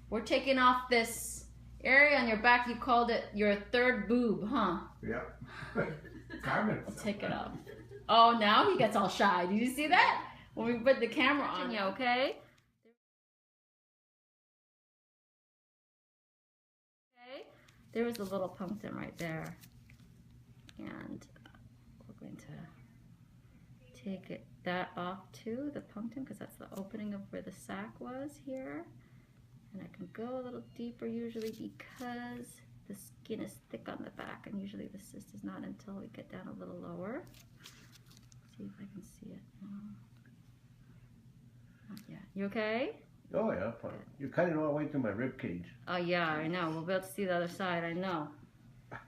We're taking off this area on your back. You called it your third boob, huh? Yeah. Carmen. We'll take it off. Oh, now he gets all shy. Did you see that? When we put the camera on you, okay? Okay. There was a little punctum right there. And we're going to take that off too, the punctum, because that's the opening of where the sac was here. And I can go a little deeper usually because the skin is thick on the back, and usually the cyst is not until we get down a little lower. See if I can see it now. Not yet. You okay? Oh yeah, fine. You're cutting all the way to my rib cage. Oh yeah, I know. We'll be able to see the other side, I know.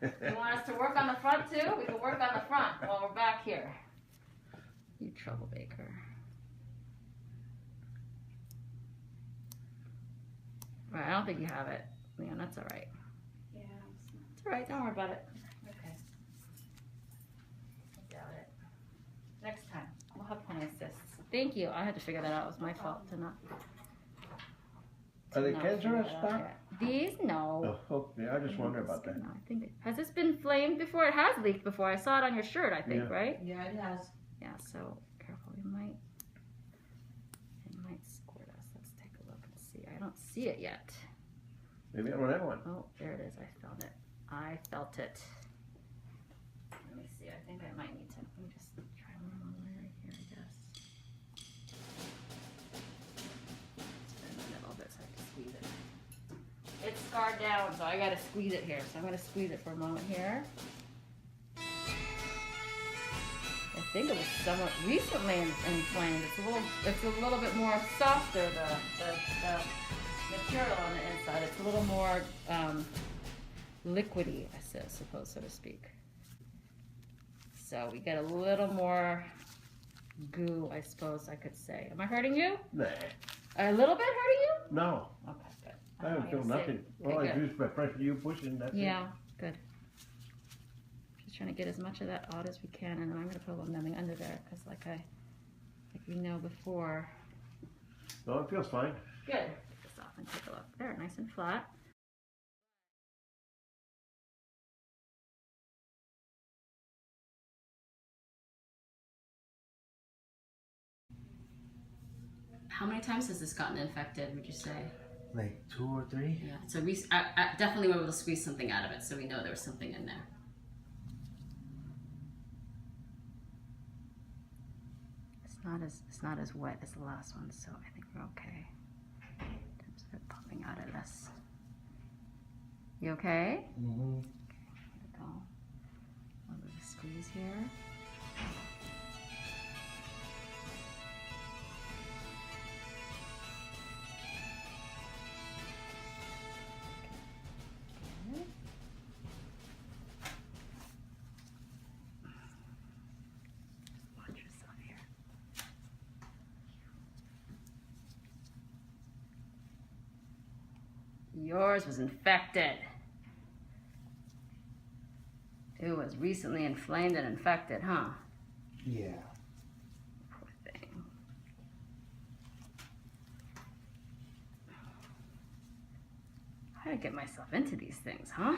You want us to work on the front too? We can work on the front while we're back here. You troublemaker. Right, I don't think you have it. Leon, that's all right. Yeah. It's all right, don't worry about it. Okay. I doubt it. Next time, we'll have plenty of cysts. Thank you. I had to figure that out. It was my fault to not. Are they not cancerous, figure that out Doc? yet. These? No. Oh, okay. I just wonder about that. No, I think it, has this been flamed before? It has leaked before. I saw it on your shirt, I think, Yeah. right? Yeah, it has. Yeah, so careful. It might squirt us. Let's take a look and see. I don't see it yet. Maybe I don't have one. Oh, there it is. I felt it. I felt it. Let me see. I think I might need to. Let me just try one more layer here, I guess. Spin the middle bit so I can squeeze it. It's scarred down, so I gotta squeeze it here. So I'm gonna squeeze it for a moment here. I think it was somewhat recently inflamed. It's a little bit more softer, the material on the inside. It's a little more liquidy, I suppose, so to speak. So we get a little more goo, I suppose I could say. Am I hurting you? Nah. A little bit hurting you? No. Okay, good. I don't feel nothing. Okay, All I good. do is by pressure you pushing, that's Yeah, good. Just trying to get as much of that out as we can, and then I'm going to put a little numbing under there, because like we know before. it. No, it feels fine. Good. Take this off and take a look. There, nice and flat. How many times has this gotten infected, would you say? Like 2 or 3? Yeah, so we definitely were able to squeeze something out of it, so we know there was something in there. It's not as wet as the last one, so I think we're okay in terms of it popping out of this. You okay? Mm-hmm. Okay, here we go. A little bit of squeeze here. Okay. Watch yourself here. Yours was infected. It was recently inflamed and infected, huh? Yeah. Poor thing. How did I get myself into these things, huh?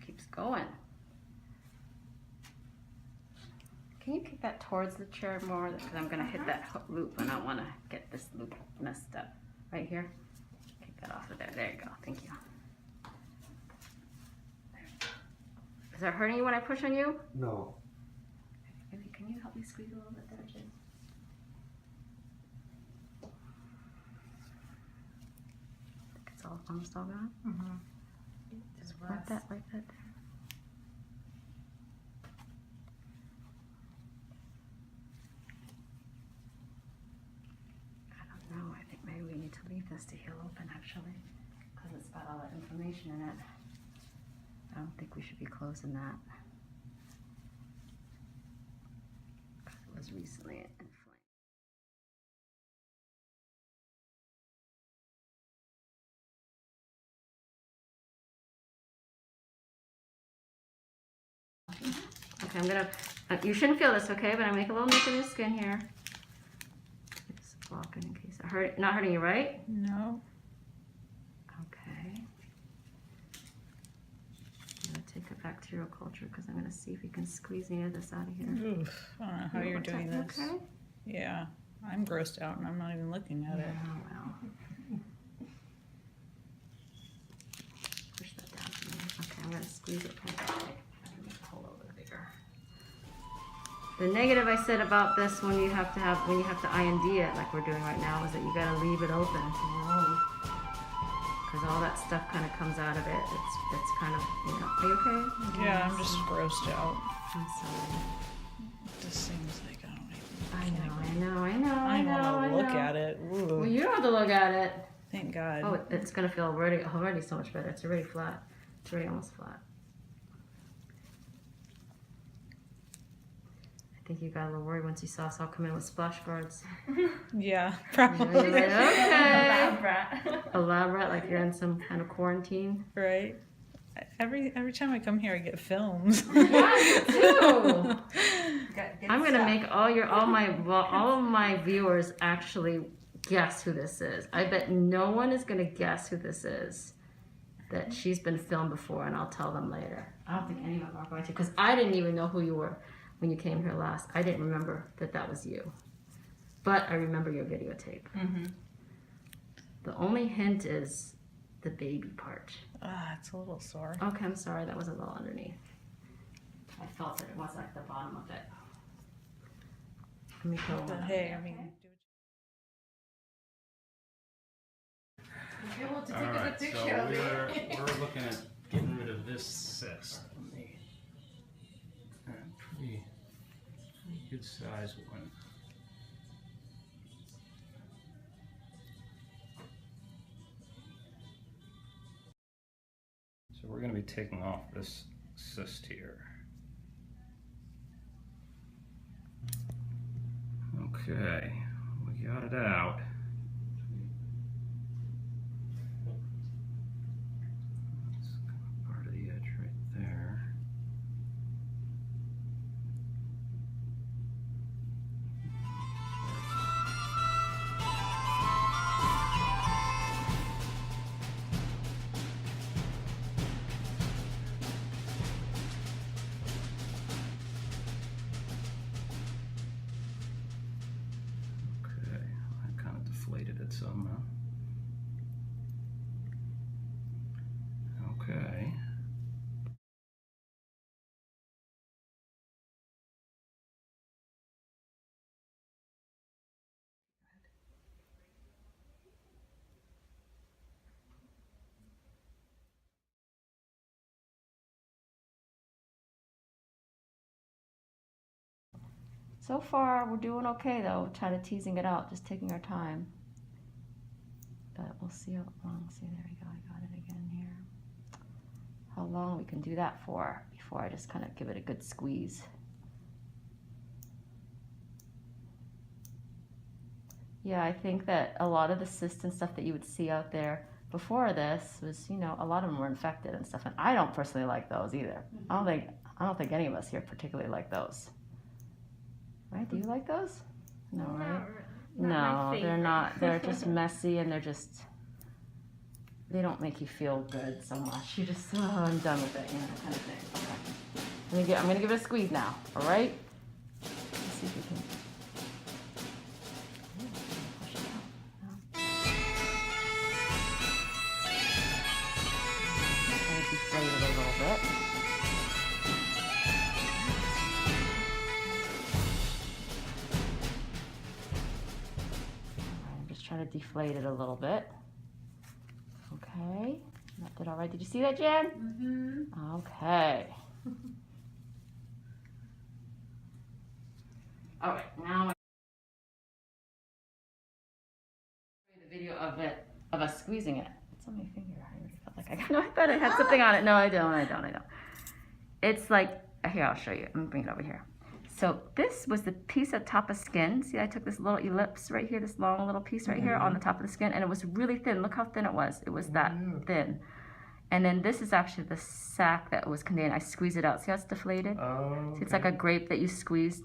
Keeps going. Can you kick that towards the chair more? Because I'm going to hit that loop and I don't want to get this loop messed up. Right here. Kick that off of there. There you go. Thank you. Is that hurting you when I push on you? No. Maybe can you help me squeeze a little bit there, Jay? It's almost all gone. Mm-hmm. Just like that there. I don't know. I think maybe we need to leave this to heal open actually, because it's got all that information in it. I don't think we should be closing that. Because it was recently inflamed. Okay, I'm gonna, you shouldn't feel this, okay? But I make a little nick in your skin here. Just block it in case it hurt. Not hurting you, right? No. Okay. I'm gonna take a bacterial culture because I'm gonna see if we can squeeze any of this out of here. Oof. I don't know how you're doing this. Okay. Yeah. I'm grossed out and I'm not even looking at it. Oh, well. Push that down for me. Okay, I'm gonna squeeze it kind of tight. I'm gonna make it a whole little bit bigger. The negative I said about this when you have to IND it like we're doing right now is that you gotta leave it open. Because all that stuff kind of comes out of it. It's kind of, you know, are you okay? Yeah, I'm just grossed out. I'm sorry. It just seems like I don't even. I know. I don't want to look at it. Ooh. Well, you don't have to look at it. Thank God. Oh, it's gonna feel already so much better. It's already flat. It's already almost flat. I think you got a little worried once you saw us all come in with splash guards. Yeah, You're probably. like, okay. Lab rat. A lab rat, like you're in some kind of quarantine. Right. Every time I come here, I get filmed. Yeah, you too. Good I'm gonna stuff. make all of my viewers actually guess who this is. I bet no one is gonna guess who this is. That she's been filmed before, and I'll tell them later. I don't think any of them are going to, because I didn't even know who you were when you came here last. I didn't remember that was you, but I remember your videotape. Mm-hmm. The only hint is the baby part. It's a little sore. Okay, I'm sorry, that was a little underneath. I felt it was like the bottom of it. Let me go But on. hey, I mean. Okay, well, to take All a right, good so picture of it. we're looking at getting rid of this cyst. Pretty good size one. So we're going to be taking off this cyst here. Okay, we got it out. That's part of the edge right there. Okay, I kind of deflated it somehow. Okay. So far, we're doing okay though, trying to teasing it out, just taking our time. But we'll see how long. See, there we go. I got it again here. How long we can do that for before I just kind of give it a good squeeze. Yeah, I think that a lot of the cysts and stuff that you would see out there before this was, you know, a lot of them were infected and stuff, and I don't personally like those either. I don't think any of us here particularly like those. Right? Do you like those? No, right? No, they're not. They're just messy, and they don't make you feel good so much. You just, oh, I'm done with it, you know, kind of thing. Okay. I'm gonna give it a squeeze now. All right? Let's see if we can. Push it out. Try to deflate it a little bit. Trying to deflate it a little bit. Okay, that did all right. Did you see that, Jen? Mm-hmm. Okay. All right, now the video of us squeezing it. It's on my finger. I already felt like I thought I had something on it. No, I don't. It's like, here, I'll show you. I'm gonna bring it over here. So this was the piece of top of skin. See, I took this little ellipse right here, this long little piece right here on the top of the skin, and it was really thin. Look how thin it was. It was that thin. And then this is actually the sac that was contained. I squeeze it out. See how it's deflated? Oh. See, it's like a grape that you squeezed.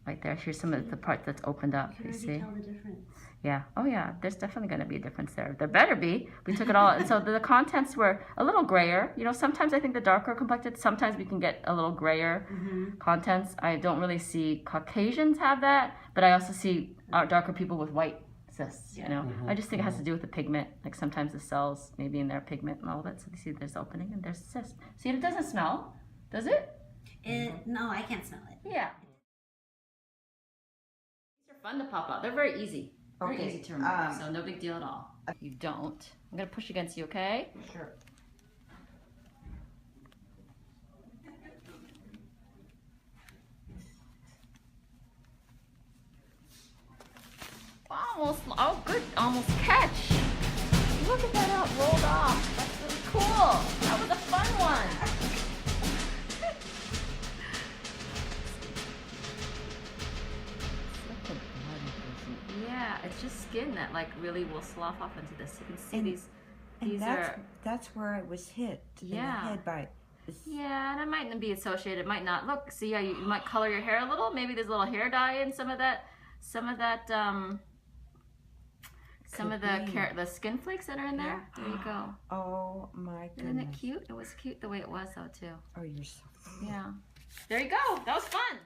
Right there. Here's some of the part that's opened up. You see? Tell the difference. Yeah. Oh yeah. There's definitely going to be a difference there. There better be. We took it all. And so the contents were a little grayer. You know, sometimes I think the darker complected, sometimes we can get a little grayer contents. I don't really see Caucasians have that, but I also see darker people with white cysts, you know. I just think it has to do with the pigment. Like sometimes the cells maybe in their pigment and all that. So you see there's opening and there's cyst. See, it doesn't smell, does it? No, I can't smell it. Yeah. These are fun to pop out. They're very easy. Very Okay, easy to remove, so no big deal at all. You don't. I'm gonna push against you, okay? Sure. Almost. Oh, good. Almost catch. Look at that how it rolled off. That's really cool. That was a fun one. Yeah, it's just skin that like really will slough off into this. You can see And- these And are that's where I was hit in the Yeah. head by. yeah, and it might be associated, it might not. Look, see how you might color your hair a little? Maybe there's a little hair dye in some of the Could be. skin flakes that are in there. There you go. Oh my goodness! Isn't it cute? It was cute the way it was though too. Oh, you're so. Yeah. There you go. That was fun.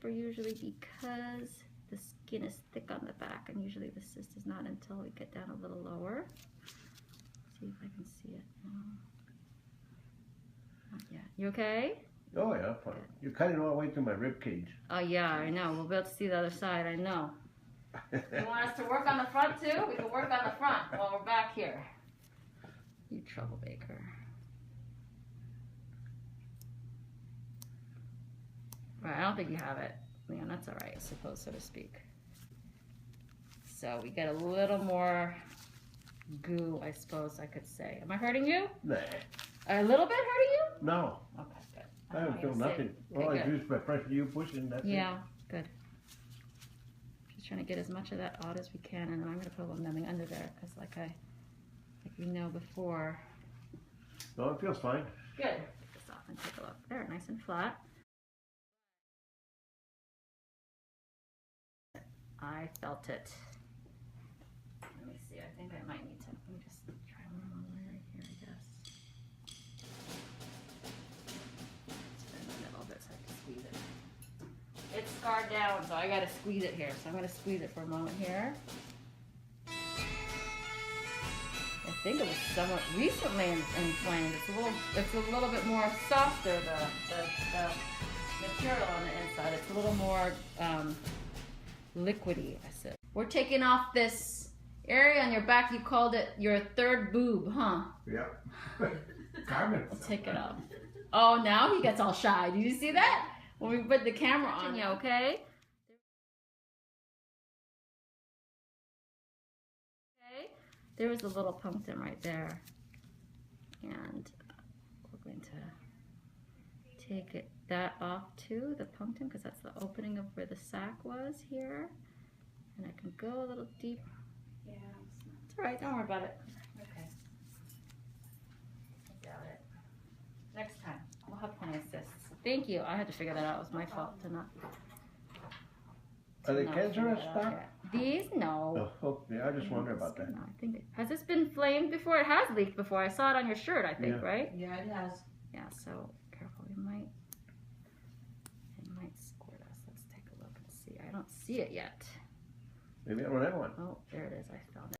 Usually because the skin is thick on the back, and usually the cyst is not until we get down a little lower. See if I can see it. No. Not yet. You okay? Oh yeah, fine. You're cutting all the way through my rib cage. Oh yeah, I know. We'll be able to see the other side. I know. You want us to work on the front too? We can work on the front while we're back here. You troublemaker. Right, I don't think you have it. Leon, that's all right, I suppose, so to speak. So we get a little more goo, I suppose I could say. Am I hurting you? Nah. A little bit hurting you? No. Okay, good. I don't feel nothing. All I do is by pressure you pushing, that's it. Yeah, good. Just trying to get as much of that out as we can, and then I'm going to put a little numbing under there, because like we know before. No, it feels fine. Good. Take this off and take a look. There, nice and flat. I felt it. Let me see. I think I might need to. Let me just try one more layer here, I guess. Spin the middle a bit so I can squeeze it. It's scarred down, so I gotta squeeze it here. So I'm gonna squeeze it for a moment here. I think it was somewhat recently inflamed. It's a little bit more softer. The material on the inside. It's a little more liquidy, I said. We're taking off this area on your back. You called it your third boob, huh? Yeah. Carmen. I'll take it off. Oh, now he gets all shy. Did you see that? When we put the camera on you, okay? Okay. There was a little punctum right there. And we're going to take that off too, the punctum, because that's the opening of where the sac was here. And I can go a little deep. Yeah, it's all right. Don't worry about it. Okay. I doubt it. Next time, we'll have plenty of cysts. Thank you. I had to figure that out. It was my fault to not. Are they not cancerous, figure that out Doc? yet. These? No. Oh, okay. I just wonder about that. No, I think has this been flamed before? It has leaked before. I saw it on your shirt, I think, Yeah. right? Yeah, it has. Yeah, so careful. It might squirt us. Let's take a look and see. I don't see it yet. Maybe I don't have one. Oh, there it is. I found it.